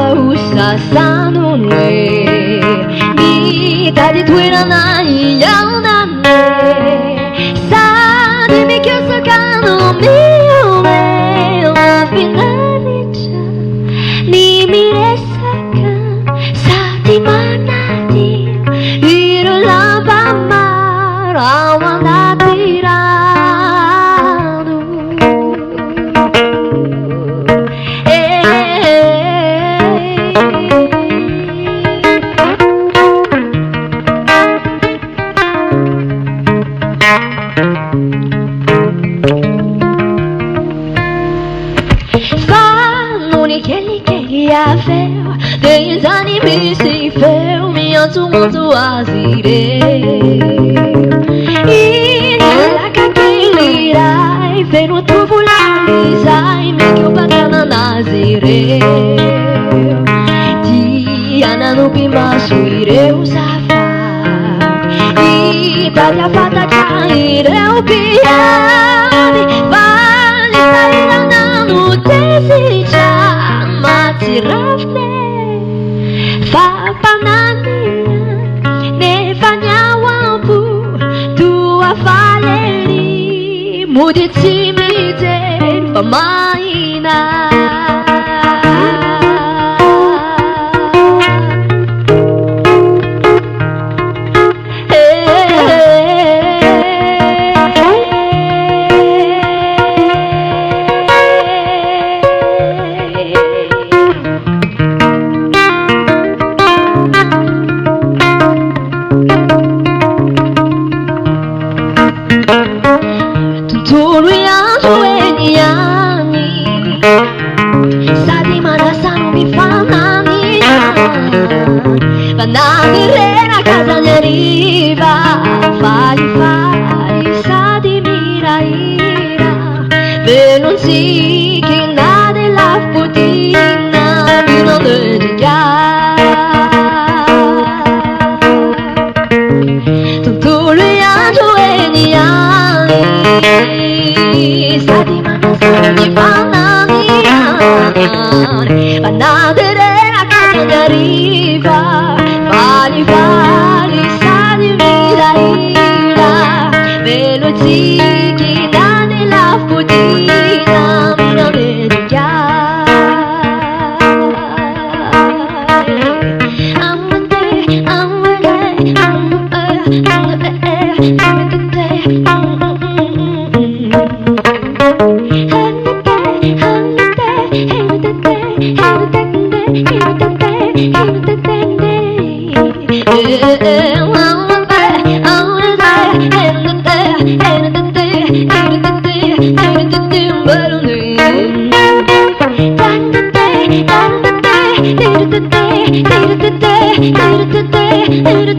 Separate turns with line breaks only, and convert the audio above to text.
sa 눈에 네까지 되려나이 양난데 사님이 켰어가는 미움에 와피나리자 네 미래사가 사디만나니 위를 라바마 라와나디라노 Che affaire degli animi si fermi a tu mondo asire la cacchilirai fero tu volai sai me che ho batana nasire ti anano bimba suire usafa Italia fatta caire o piani vale stai ranano desija Matirafne Fapanania Ne fanyawampu Tua faleri Muditsimite Famaina Bananirena casagna riva Fali sa di miraira Per non si che nade la putina Di non Tutto lui ha gioeni anni Sa di manasani banani Bananirena casagna riva Vali sa di miraira Velociki dane la futina Mira Did